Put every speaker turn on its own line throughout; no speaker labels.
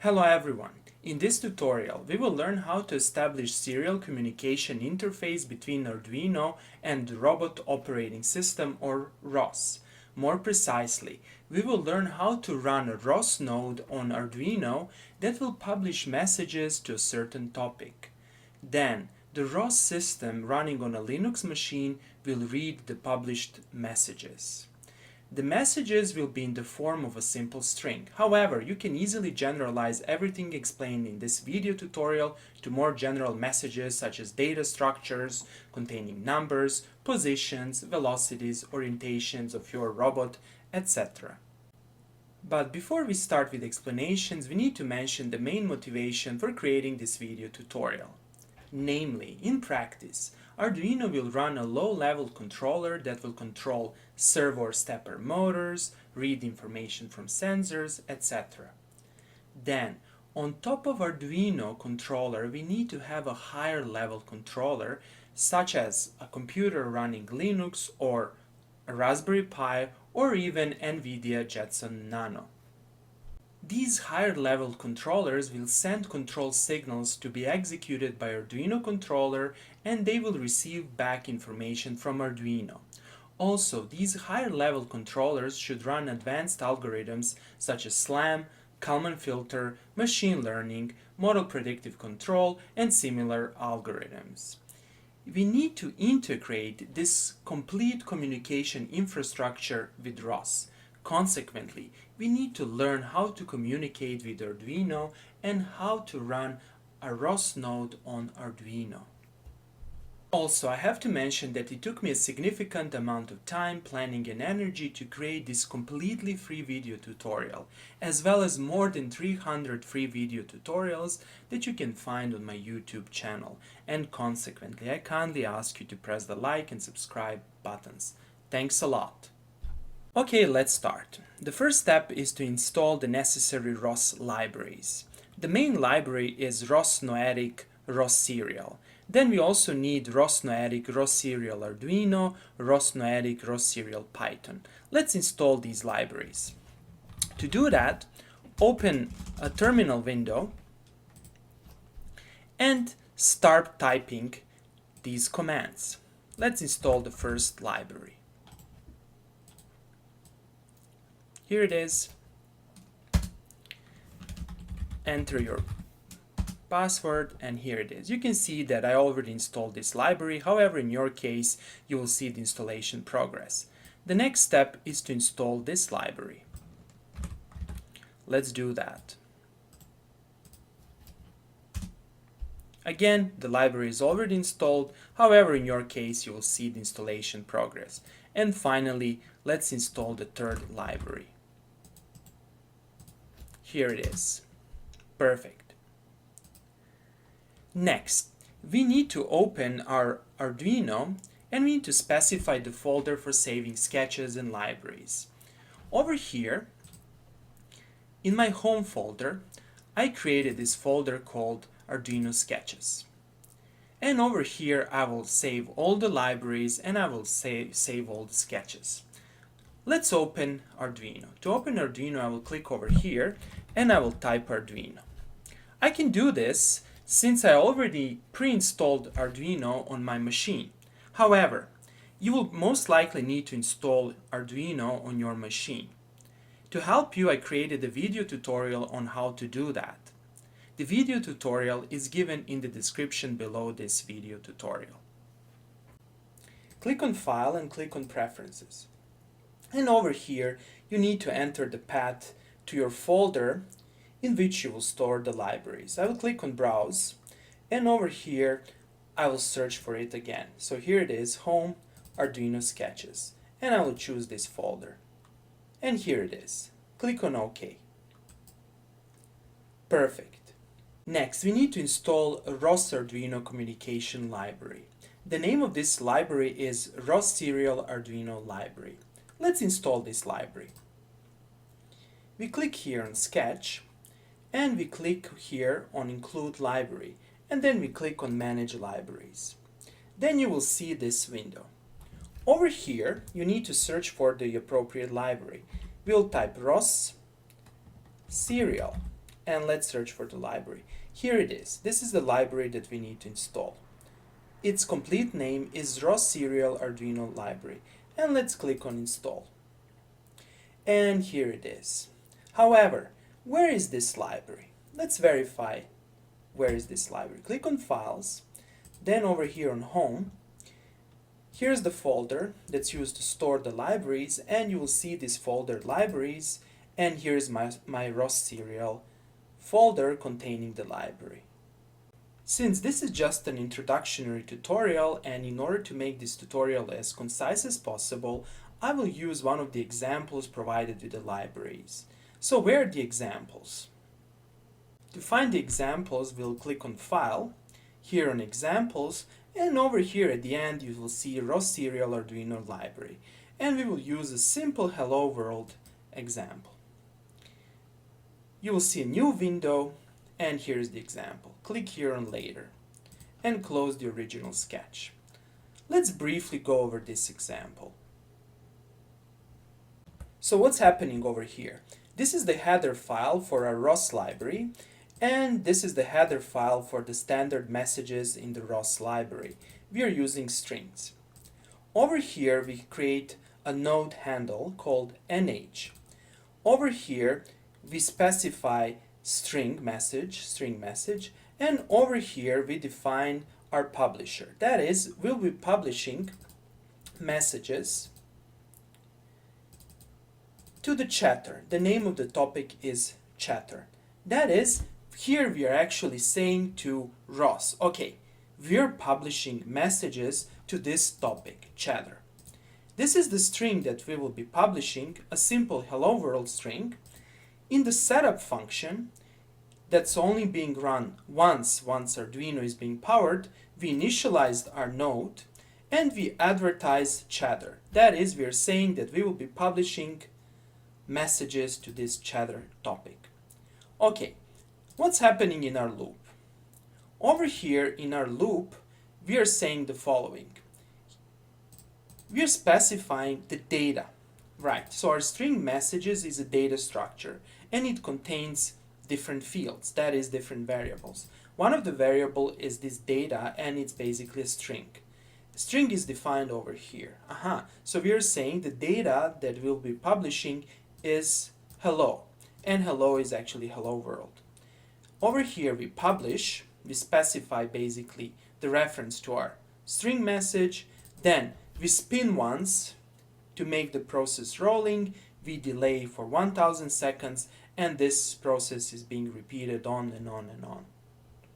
Hello everyone! In this tutorial, we will learn how to establish serial communication interface between Arduino and the Robot Operating System or ROS. More precisely, we will learn how to run a ROS node on Arduino that will publish messages to a certain topic. Then, the ROS system running on a Linux machine will read the published messages. The messages will be in the form of a simple string. However, you can easily generalize everything explained in this video tutorial to more general messages such as data structures containing numbers, positions, velocities, orientations of your robot, etc. But before we start with explanations, we need to mention the main motivation for creating this video tutorial. Namely, in practice, Arduino will run a low-level controller that will control servo or stepper motors, read information from sensors, etc. Then, on top of Arduino controller, we need to have a higher level controller, such as a computer running Linux or a Raspberry Pi or even NVIDIA Jetson Nano. These higher-level controllers will send control signals to be executed by Arduino controller, and they will receive back information from Arduino. Also, these higher-level controllers should run advanced algorithms such as SLAM, Kalman filter, machine learning, model predictive control, and similar algorithms. We need to integrate this complete communication infrastructure with ROS. Consequently, we need to learn how to communicate with Arduino and how to run a ROS node on Arduino. Also, I have to mention that it took me a significant amount of time, planning and energy to create this completely free video tutorial, as well as more than 300 free video tutorials that you can find on my YouTube channel. And consequently, I kindly ask you to press the like and subscribe buttons. Thanks a lot! Okay, let's start. The first step is to install the necessary ROS libraries. The main library is ROS Noetic Rosserial. Then we also need ROS Noetic Rosserial Arduino, ROS Noetic Rosserial Python. Let's install these libraries. To do that, open a terminal window and start typing these commands. Let's install the first library. Here it is. Enter your password and here it is. You can see that I already installed this library. However, in your case, you will see the installation progress. The next step is to install this library. Let's do that. Again, the library is already installed. However, in your case, you will see the installation progress. And finally, let's install the third library. Here it is. Perfect. Next, we need to open our Arduino and we need to specify the folder for saving sketches and libraries. Over here, in my home folder, I created this folder called Arduino Sketches. And over here, I will save all the libraries and I will save all the sketches. Let's open Arduino. To open Arduino, I will click over here and I will type Arduino. I can do this since I already pre-installed Arduino on my machine. However, you will most likely need to install Arduino on your machine. To help you, I created a video tutorial on how to do that. The video tutorial is given in the description below this video tutorial. Click on File and click on Preferences. And over here, you need to enter the path to your folder in which you will store the libraries. I will click on Browse, and over here, I will search for it again. So here it is, Home, Arduino Sketches, and I will choose this folder. And here it is. Click on OK. Perfect. Next, we need to install a ROS Arduino communication library. The name of this library is Rosserial Arduino Library. Let's install this library. We click here on Sketch and we click here on Include Library and then we click on Manage Libraries. Then you will see this window. Over here you need to search for the appropriate library. We'll type ROS Serial and let's search for the library. Here it is. This is the library that we need to install. Its complete name is Rosserial Arduino Library, and let's click on install. And here it is. However, where is this library? Let's verify where is this library. Click on Files, then over here on Home. Here's the folder that's used to store the libraries, and you will see this folder Libraries, and here's my Rosserial folder containing the library. Since this is just an introductory tutorial, and in order to make this tutorial as concise as possible, I will use one of the examples provided with the libraries. So where are the examples? To find the examples, we'll click on File, here on Examples, and over here at the end you will see Rosserial Arduino Library. And we will use a simple Hello World example. You will see a new window, and here's the example. Click here on Later, and close the original sketch. Let's briefly go over this example. So what's happening over here? This is the header file for our ROS library, and this is the header file for the standard messages in the ROS library. We are using strings. Over here we create a node handle called nh. Over here we specify string message, and over here we define our publisher. That is, we'll be publishing messages to the chatter. The name of the topic is chatter. That is, here we are actually saying to ROS, okay, we're publishing messages to this topic, chatter. This is the string that we will be publishing, a simple hello world string. In the setup function, that's only being run once Arduino is being powered, we initialized our node and we advertise chatter. That is, we are saying that we will be publishing messages to this chatter topic. Okay, what's happening in our loop? Over here in our loop, we are saying the following. We are specifying the data. Right, so our string messages is a data structure, and it contains different fields, that is, different variables. One of the variable is this data, and it's basically a string. String is defined over here. So we are saying the data that we'll be publishing is hello, and hello is actually hello world. Over here we publish, we specify basically the reference to our string message, then we spin once to make the process rolling, we delay for 1000 seconds, and this process is being repeated on and on and on.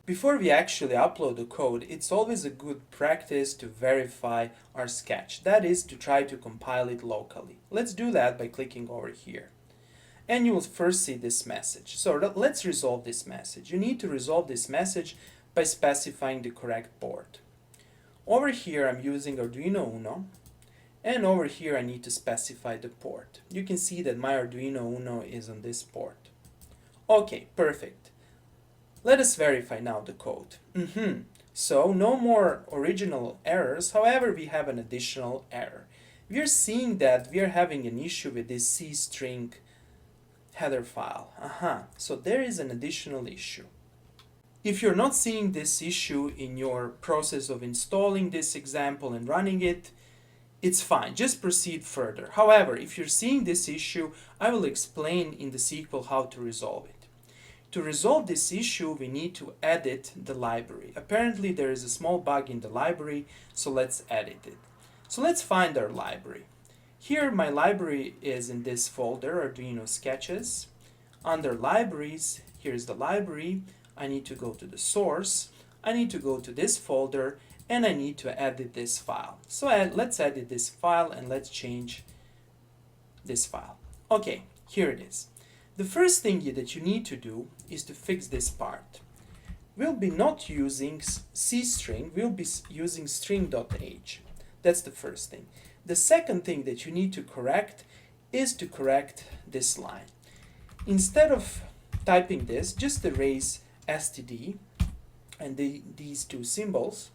Before we actually upload the code, it's always a good practice to verify our sketch. That is, to try to compile it locally. Let's do that by clicking over here. And you will first see this message. So let's resolve this message. You need to resolve this message by specifying the correct board. Over here I'm using Arduino Uno, and over here I need to specify the port. You can see that my Arduino Uno is on this port. Okay, perfect. Let us verify now the code. So no more original errors, however we have an additional error. We are seeing that we are having an issue with this cstring header file. So there is an additional issue. If you're not seeing this issue in your process of installing this example and running it, it's fine, just proceed further. However, if you're seeing this issue, I will explain in the sequel how to resolve it. To resolve this issue, we need to edit the library. Apparently there is a small bug in the library, so let's edit it. So let's find our library. Here my library is in this folder, Arduino Sketches. Under Libraries, here's the library. I need to go to the source. I need to go to this folder, and I need to edit this file. So let's edit this file, and let's change this file. Okay, here it is. The first thing that you need to do is to fix this part. We'll be not using cstring, we'll be using string.h. That's the first thing. The second thing that you need to correct is to correct this line. Instead of typing this, just erase std and these two symbols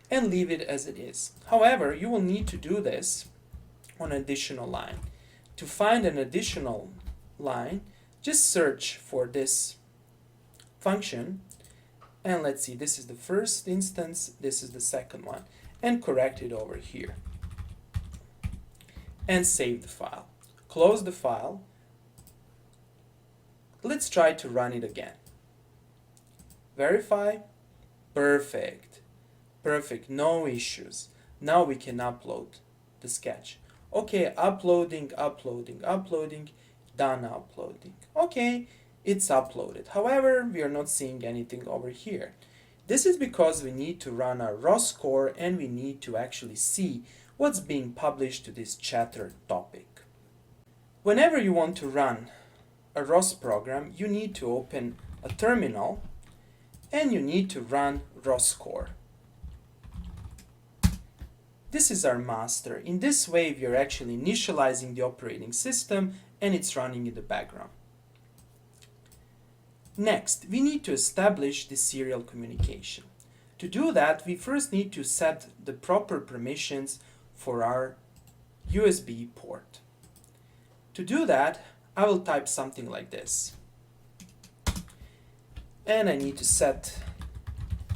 and leave it as it is. However, you will need to do this on an additional line. To find an additional line, just search for this function, and let's see, this is the first instance, this is the second one, and correct it over here. And save the file. Close the file. Let's try to run it again. Verify. Perfect. Perfect, no issues. Now we can upload the sketch. Okay, uploading, done uploading. Okay, it's uploaded. However, we are not seeing anything over here. This is because we need to run our ROS core and we need to actually see what's being published to this chatter topic. Whenever you want to run a ROS program, you need to open a terminal and you need to run ROS core. This is our master. In this way, we are actually initializing the operating system and it's running in the background. Next, we need to establish the serial communication. To do that, we first need to set the proper permissions for our USB port. To do that, I will type something like this. And I need to set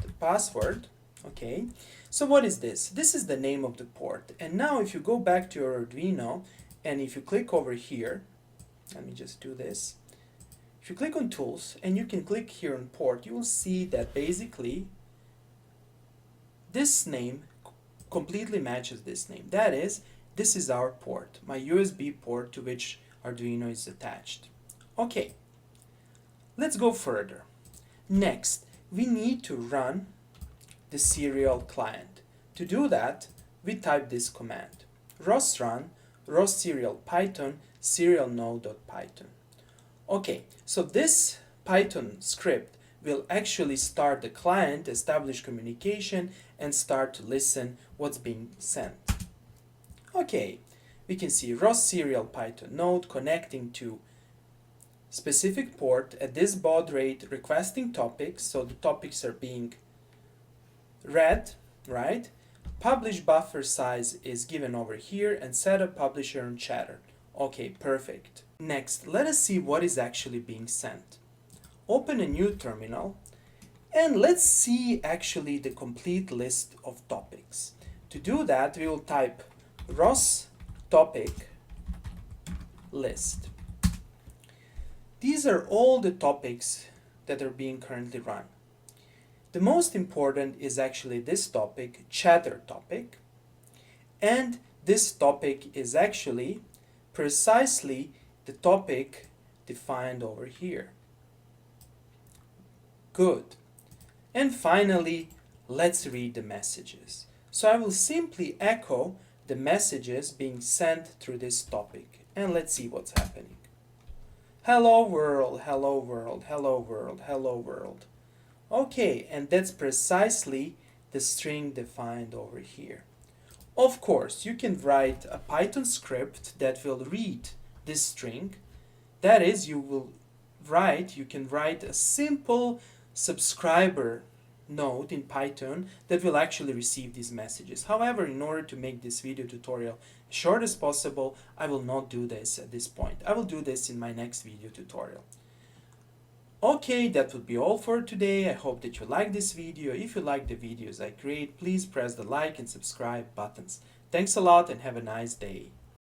the password. Okay, so what is this? This is the name of the port. And now if you go back to your Arduino and if you click over here, let me just do this. If you click on tools and you can click here on port, you will see that basically this name completely matches this name. That is, this is our port, my USB port to which Arduino is attached. Okay, let's go further. Next, we need to run the serial client. To do that, we type this command: rosrun rosserial python serial node.python. Okay, so this Python script will actually start the client, establish communication, and start to listen what's being sent. Okay, we can see Rosserial Python node connecting to specific port at this baud rate, requesting topics, so the topics are being read, right? Publish buffer size is given over here and set a publisher and chatter. Okay, perfect. Next, let us see what is actually being sent. Open a new terminal and let's see actually the complete list of topics. To do that, we will type ROS topic list. These are all the topics that are being currently run. The most important is actually this topic, chatter topic, and this topic is actually precisely the topic defined over here. Good. And finally, let's read the messages. So I will simply echo the messages being sent through this topic, and let's see what's happening. Hello world, hello world, hello world, hello world. Okay, and that's precisely the string defined over here. Of course, you can write a Python script that will read this string. That is, you can write a simple subscriber node in Python that will actually receive these messages. However, in order to make this video tutorial as short as possible, I will not do this at this point. I will do this in my next video tutorial. Okay, that would be all for today. I hope that you like this video. If you like the videos I create, please press the like and subscribe buttons. Thanks a lot and have a nice day.